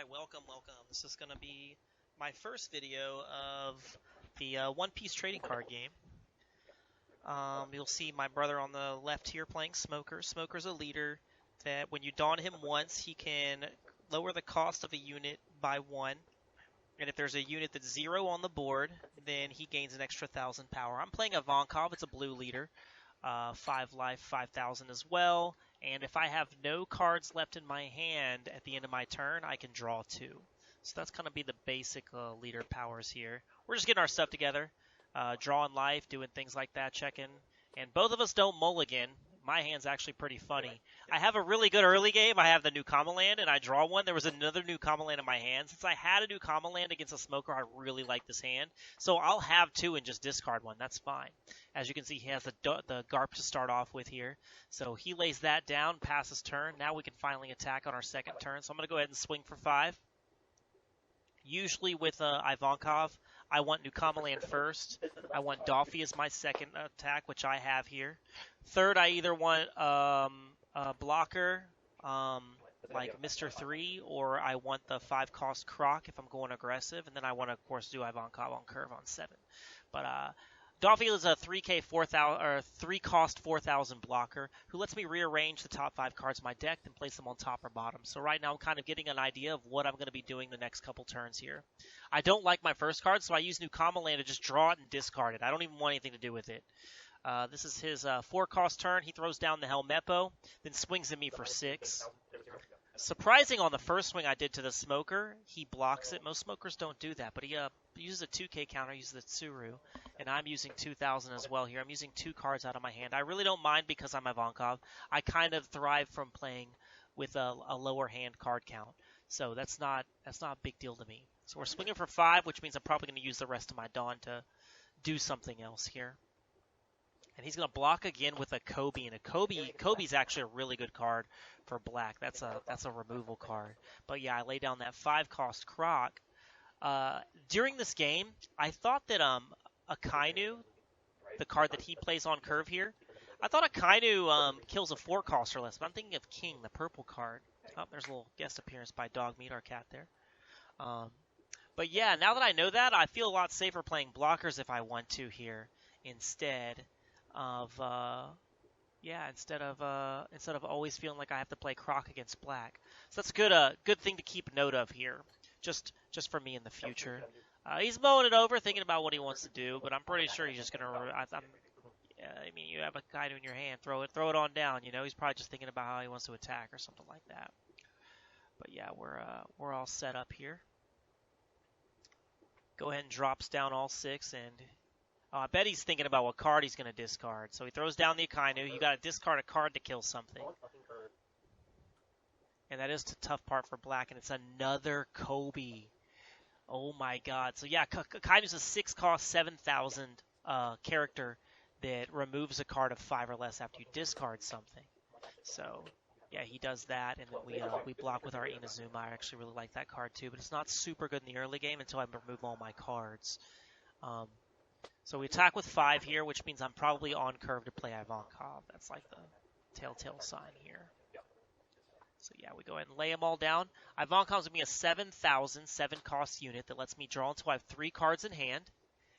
Alright, welcome. This is going to be my first video of the One Piece trading card game. You'll see my brother on the left here playing Smoker. Smoker's a leader that when you don him once, he can lower the cost of a unit by 1. And if there's a unit that's 0 on the board, then he gains an extra 1,000 power. I'm playing Ivankov. It's a blue leader. 5 life, 5,000 as well. And if I have no cards left in my hand at the end of my turn, I can draw 2. So that's going to be the basic leader powers here. We're just getting our stuff together, drawing life, doing things like that, checking. And both of us don't mulligan. My hand's actually pretty funny. I have a really good early game. I have the new Kama land, and I draw one. There was another new Kama land in my hand. Since I had a new Kama land against a Smoker, I really like this hand. So I'll have 2 and just discard 1. That's fine. As you can see, he has the Garp to start off with here. So he lays that down, passes turn. Now we can finally attack on our second turn. So I'm going to go ahead and swing for 5. Usually with Ivankov, I want Nukama land first. I want Doffy as my second attack, which I have here. Third, I either want a blocker like Mr. 3, or I want the 5-cost Croc if I'm going aggressive. And then I want to, of course, do Ivankov on curve on 7. But Doffy is a 3-cost 4,000 blocker who lets me rearrange the top 5 cards of my deck and place them on top or bottom. So right now I'm kind of getting an idea of what I'm going to be doing the next couple turns here. I don't like my first card, so I use Nukama land to just draw it and discard it. I don't even want anything to do with it. This is his 4-cost turn. He throws down the Helmeppo, then swings at me for 6. Surprising on the first swing I did to the Smoker, he blocks it. Most Smokers don't do that, but he uses a 2K counter, uses the Tsuru, and I'm using 2,000 as well here. I'm using 2 cards out of my hand. I really don't mind because I'm Ivankov. I kind of thrive from playing with a lower hand card count, so that's not a big deal to me. So we're swinging for 5, which means I'm probably going to use the rest of my Dawn to do something else here. And he's going to block again with a Kobe, and Kobe's actually a really good card for black. That's a removal card. But yeah, I lay down that 5-cost Croc. During this game, I thought that Akainu, the card that he plays on curve here, I thought Akainu kills a 4-cost or less. But I'm thinking of King, the purple card. Oh, there's a little guest appearance by Dog Meat, our cat there. But yeah, now that I know that, I feel a lot safer playing blockers if I want to here instead of instead of always feeling like I have to play Croc against black. So that's a good thing to keep note of here, just for me in the future. He's mowing it over, thinking about what he wants to do, but I'm pretty sure he's just gonna. I mean, you have a Kaido in your hand, throw it on down. You know, he's probably just thinking about how he wants to attack or something like that. But yeah, we're all set up here. Go ahead and drops down all 6 and. I bet he's thinking about what card he's going to discard. So he throws down the Akainu. You got to discard a card to kill something. And that is the tough part for black. And it's another Kobe. Oh my god. So yeah, Akainu's a 6-cost, 7,000 character that removes a card of 5 or less after you discard something. So yeah, he does that. And then we block with our Inazuma. I actually really like that card too. But it's not super good in the early game until I remove all my cards. So we attack with 5 here, which means I'm probably on curve to play Ivankov. That's like the telltale sign here. So yeah, we go ahead and lay them all down. Ivankov's going to be a 7,000 7-cost unit that lets me draw until I have 3 cards in hand.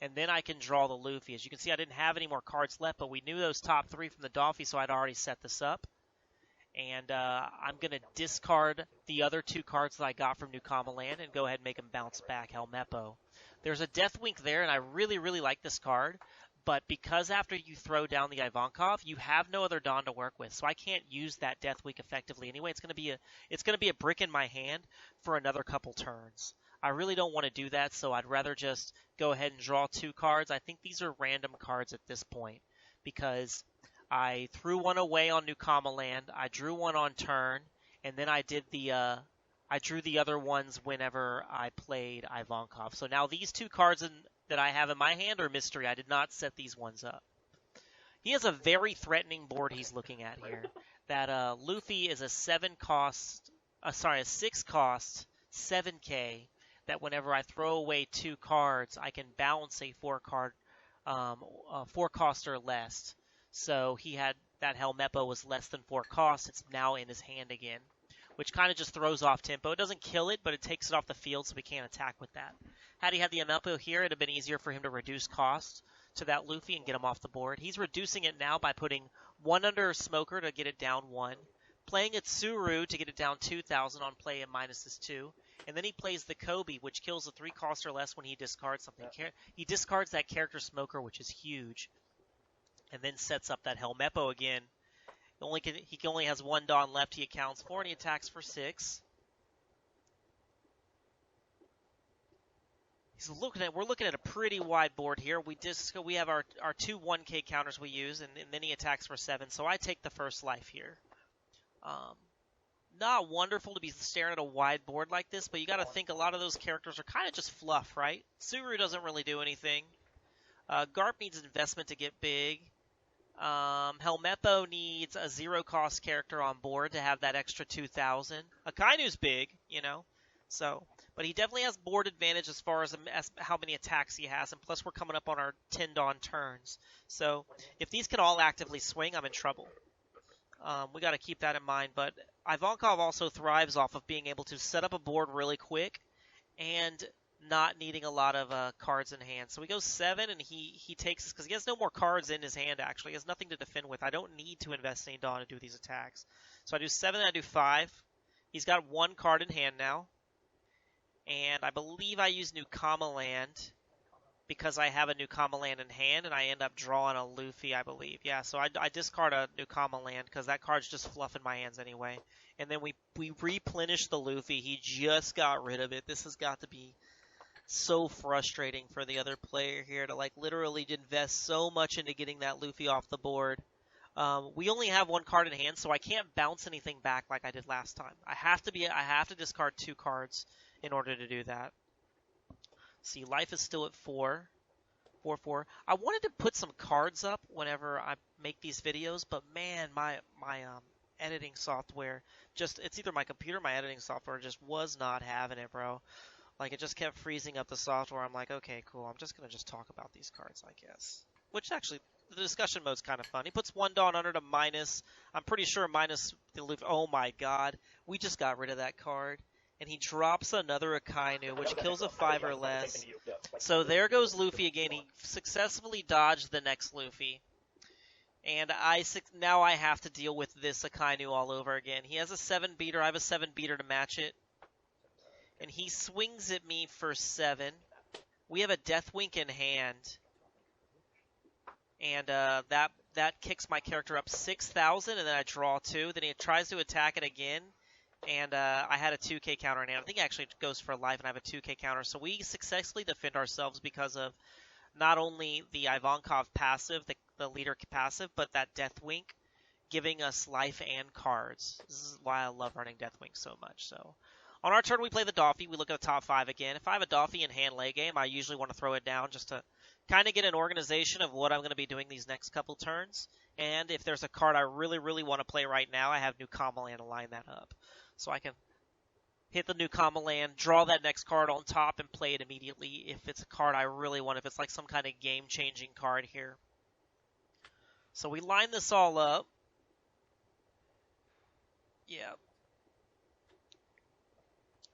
And then I can draw the Luffy. As you can see, I didn't have any more cards left, but we knew those top 3 from the Doffy, so I'd already set this up. And I'm going to discard the other 2 cards that I got from Nukama land and go ahead and make them bounce back Helmeppo. There's a Death Wink there, and I really, really like this card. But because after you throw down the Ivankov, you have no other Dawn to work with, so I can't use that Death Wink effectively anyway. It's going to be a brick in my hand for another couple turns. I really don't want to do that, so I'd rather just go ahead and draw 2 cards. I think these are random cards at this point because I threw one away on Nukama land, I drew one on turn, and then I drew the other ones whenever I played Ivankov. So now these 2 cards that I have in my hand are mystery. I did not set these ones up. He has a very threatening board he's looking at here. That Luffy is a 6-cost 7K. That whenever I throw away 2 cards, I can bounce a 4-cost or less. So he had that Helmeppo was less than 4 costs. It's now in his hand again. which kind of just throws off tempo. It doesn't kill it, but it takes it off the field, so we can't attack with that. Had he had the Amelpo here, it would have been easier for him to reduce cost to that Luffy and get him off the board. He's reducing it now by putting 1 under Smoker to get it down 1, playing a Tsuru to get it down 2,000 on play and minuses 2, and then he plays the Kobe, which kills a 3 cost or less when he discards something. He discards that character Smoker, which is huge, and then sets up that Helmeppo again. He only has 1 Dawn left. He accounts for, and he attacks for 6. We're looking at a pretty wide board here. We have our 2 1K counters we use, and then he attacks for 7. So I take the first life here. Not wonderful to be staring at a wide board like this, but you got to think a lot of those characters are kind of just fluff, right? Tsuru doesn't really do anything. Garp needs investment to get big. Helmeppo needs a 0-cost character on board to have that extra 2,000. Akainu's big, but he definitely has board advantage as far as how many attacks he has, and plus we're coming up on our 10 Dawn turns. So if these can all actively swing, I'm in trouble. We got to keep that in mind, but Ivankov also thrives off of being able to set up a board really quick and not needing a lot of cards in hand. So we go 7, and he takes, because he has no more cards in his hand, actually. He has nothing to defend with. I don't need to invest any Dawn to do these attacks. So I do 7, and I do 5. He's got 1 card in hand now. And I believe I use Nukama Land because I have a Nukama Land in hand, and I end up drawing a Luffy, I believe. Yeah, so I discard a Nukama Land because that card's just fluff in my hands anyway. And then we replenish the Luffy. He just got rid of it. This has got to be so frustrating for the other player here to literally invest so much into getting that Luffy off the board. We only have 1 card in hand, so I can't bounce anything back like I did last time. I have to discard 2 cards in order to do that. See, life is still at 4. 4. I wanted to put some cards up whenever I make these videos, but man, my editing software it's either my computer or my editing software just was not having it, bro. It just kept freezing up the software. I'm like, okay, cool. I'm just going to talk about these cards, I guess. Which actually, the discussion mode's kind of fun. He puts 1 Dawn under to minus. I'm pretty sure minus the Luffy. Oh my god. We just got rid of that card. And he drops another Akainu, which kills a 5 or less. So there goes Luffy again. He successfully dodged the next Luffy. And now I have to deal with this Akainu all over again. He has a 7 beater. I have a 7 beater to match it. And he swings at me for 7. We have a Deathwink in hand. And that kicks my character up 6,000, and then I draw 2. Then he tries to attack it again, and I had a 2k counter in hand. I think it actually goes for life, and I have a 2k counter. So we successfully defend ourselves because of not only the Ivankov passive, the leader passive, but that Deathwink giving us life and cards. This is why I love running Deathwink so much. So on our turn, we play the Doffy. We look at the top 5 again. If I have a Doffy in hand late game, I usually want to throw it down just to kind of get an organization of what I'm going to be doing these next couple turns. And if there's a card I really, really want to play right now, I have Nukama Land to line that up. So I can hit the Nukama Land, draw that next card on top, and play it immediately if it's a card I really want, if it's like some kind of game-changing card here. So we line this all up. Yeah.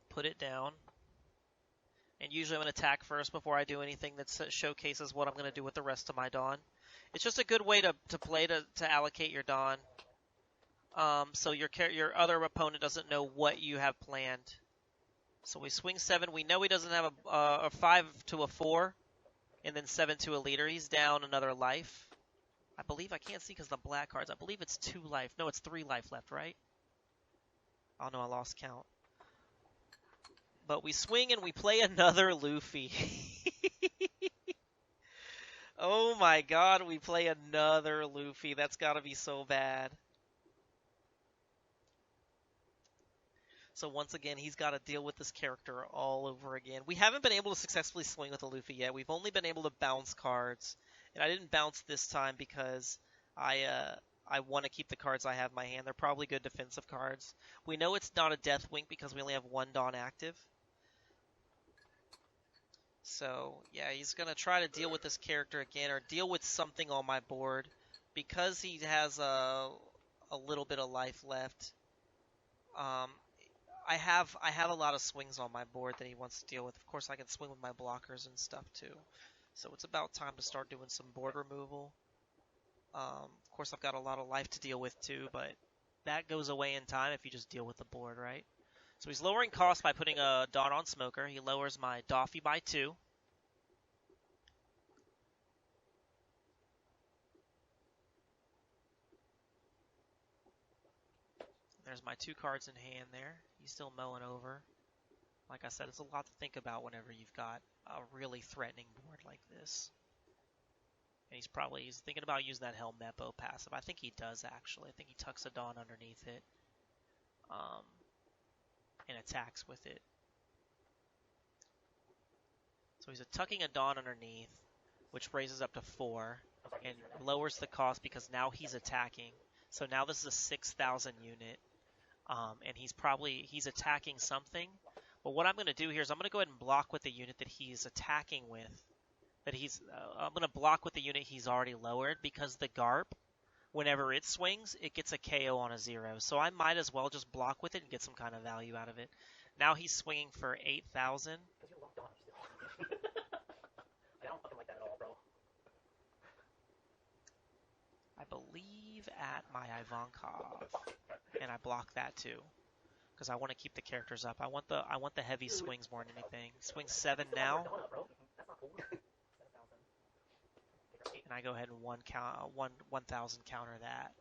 Put it down. And usually I'm going to attack first before I do anything that showcases what I'm going to do with the rest of my Dawn. It's just a good way to play to allocate your Dawn. So your other opponent doesn't know what you have planned. So we swing 7. We know he doesn't have a 5 to a 4. And then 7 to a leader. He's down another life. I believe, I can't see because the black cards. I believe it's 2 life. No, it's 3 life left, right? Oh no, I lost count. But we swing and we play another Luffy. Oh my god, we play another Luffy. That's gotta be so bad. So once again, he's got to deal with this character all over again. We haven't been able to successfully swing with a Luffy yet. We've only been able to bounce cards. And I didn't bounce this time because I want to keep the cards I have in my hand. They're probably good defensive cards. We know it's not a Deathwink because we only have 1 Dawn active. So, yeah, he's going to try to deal with this character again or deal with something on my board. Because he has a little bit of life left, I have a lot of swings on my board that he wants to deal with. Of course, I can swing with my blockers and stuff too. So it's about time to start doing some board removal. Of course, I've got a lot of life to deal with too, but that goes away in time if you just deal with the board, right? So he's lowering cost by putting a Dawn on Smoker. He lowers my Doffy by 2. There's my 2 cards in hand there. He's still mowing over. Like I said, it's a lot to think about whenever you've got a really threatening board like this. And he's thinking about using that Helm Mepo passive. I think he does, actually. I think he tucks a Dawn underneath it. And attacks with it. So he's tucking a Dawn underneath, which raises up to 4 and lowers the cost because now he's attacking. So now this is a 6,000 unit, and he's attacking something. But what I'm going to do here is I'm going to go ahead and block with the unit that he's attacking with. I'm going to block with the unit he's already lowered because the Garp, whenever it swings, it gets a KO on a 0. So I might as well just block with it and get some kind of value out of it. Now he's swinging for 8,000. I don't fucking like that at all, bro. I believe at my Ivankov, and I block that too because I want to keep the characters up. I want the heavy swings more than anything. Swing 7 now, and I go ahead and 1,000 counter that.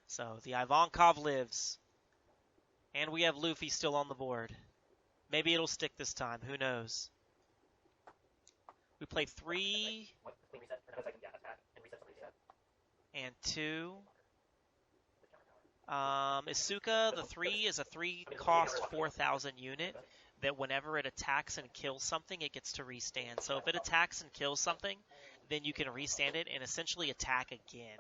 So the Ivankov lives, and we have Luffy still on the board. Maybe it'll stick this time. Who knows? We play 3 and 2. Isuka, the 3 is a 3 cost 4,000 unit that whenever it attacks and kills something, it gets to restand. So if it attacks and kills something, then you can restand it and essentially attack again.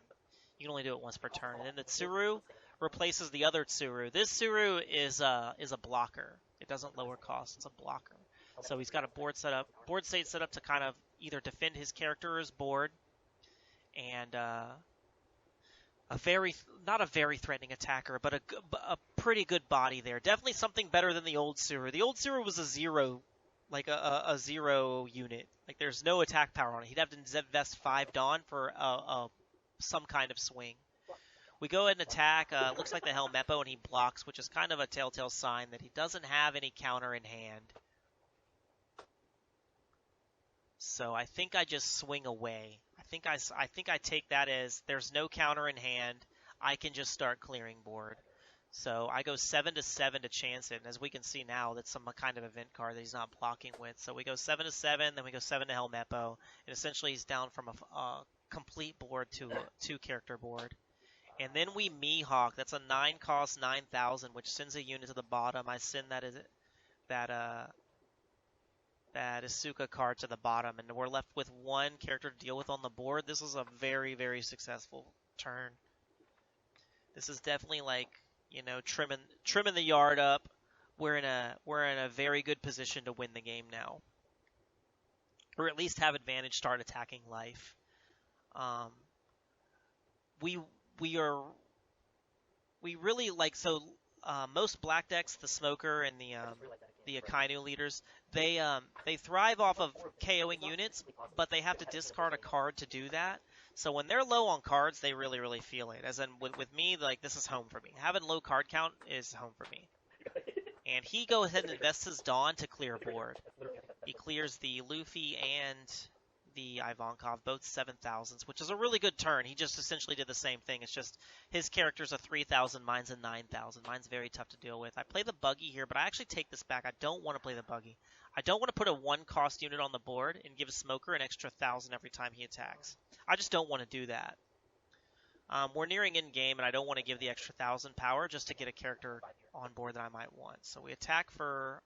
You can only do it once per turn. And then the Tsuru replaces the other Tsuru. This Tsuru is a blocker. It doesn't lower cost. It's a blocker. So he's got a board state set up to kind of either defend his character or his board, and not a very threatening attacker, but a pretty good body there. Definitely something better than the old Tsuru. The old Tsuru was a 0, like a 0 unit. Like there's no attack power on it. He'd have to invest 5 Dawn for some kind of swing. We go ahead and attack. Looks like the Helm Mepo, and he blocks, which is kind of a telltale sign that he doesn't have any counter in hand. So I think I just swing away. I think I take that as there's no counter in hand. I can just start clearing board. So I go 7 to 7 to chance it. And as we can see now, that's some kind of event card that he's not blocking with. So we go 7 to 7, then we go 7 to Helm Mepo. And essentially he's down from a complete board to a 2-character board. And then we Mihawk. That's a 9 cost 9,000, which sends a unit to the bottom. I send that Isuka card to the bottom, and we're left with 1 character to deal with on the board. This is a very, very successful turn. This is definitely like, trimming the yard up. We're in a very good position to win the game now, or at least have advantage. Start attacking life. We really like so. Most black decks, the Smoker and the Akainu leaders, they thrive off of KOing units, but they have to discard a card to do that. So when they're low on cards, they really, really feel it. As in with me, like this is home for me. Having low card count is home for me. And he goes ahead and invests his Dawn to clear board. He clears the Luffy and the Ivankov, both 7,000s, which is a really good turn. He just essentially did the same thing. It's just his character's a 3,000, mine's a 9,000. Mine's very tough to deal with. I play the Buggy here, but I actually take this back. I don't want to play the Buggy. I don't want to put a 1-cost unit on the board and give a Smoker an extra 1,000 every time he attacks. I just don't want to do that. We're nearing in-game, and I don't want to give the extra 1,000 power just to get a character on board that I might want. So we attack for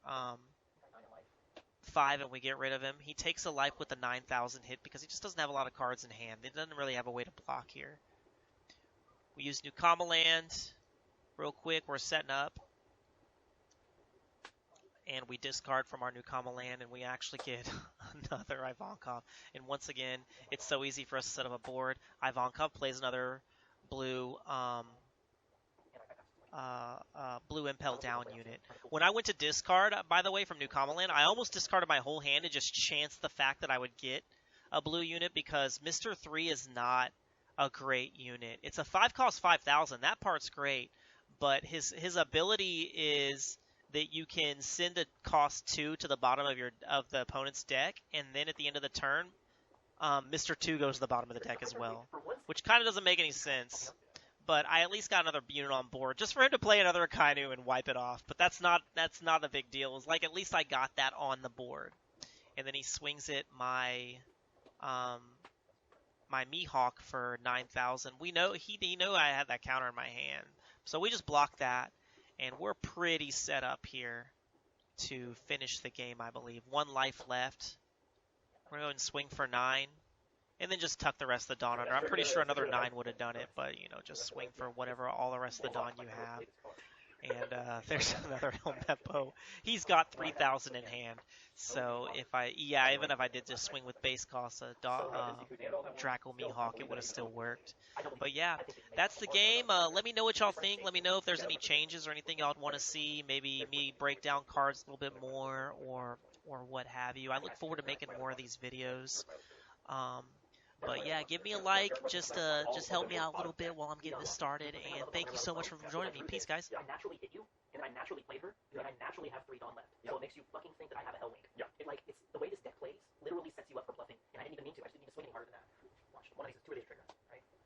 5 and we get rid of him. He takes a life with the 9,000 hit because he just doesn't have a lot of cards in hand. He doesn't really have a way to block here. We use New Kama Land real quick. We're setting up. And we discard from our New Kama Land, and we actually get another Ivankov. And once again, it's so easy for us to set up a board. Ivankov plays another blue blue impel down unit. When I went to discard, by the way, from New Common Land, I almost discarded my whole hand and just chanced the fact that I would get a blue unit because Mr. 3 is not a great unit. It's a 5 cost 5,000. That part's great, but his ability is that you can send a cost 2 to the bottom of the opponent's deck, and then at the end of the turn, Mr. 2 goes to the bottom of the deck as well, which kind of doesn't make any sense. But I at least got another unit on board just for him to play another Akainu and wipe it off. But that's not a big deal. It's like at least I got that on the board. And then he swings it my Mihawk for 9,000. He knew I had that counter in my hand, so we just blocked that, and we're pretty set up here to finish the game. I believe 1 life left. We're going to swing for 9. And then just tuck the rest of the Dawn under. I'm pretty sure another 9 would have done it, but, just swing for whatever, all the rest of the Dawn you have. And there's another Helmeppo. He's got 3,000 in hand. So even if I did just swing with base cost Draco Mihawk, it would have still worked. But yeah, that's the game. Let me know what y'all think. Let me know if there's any changes or anything y'all want to see. Maybe me break down cards a little bit more or what have you. I look forward to making more of these videos. But yeah, give me a like, just help me out a little bit while I'm getting this started, and thank you so much for joining me. Peace, guys. Did I naturally hit you? And I naturally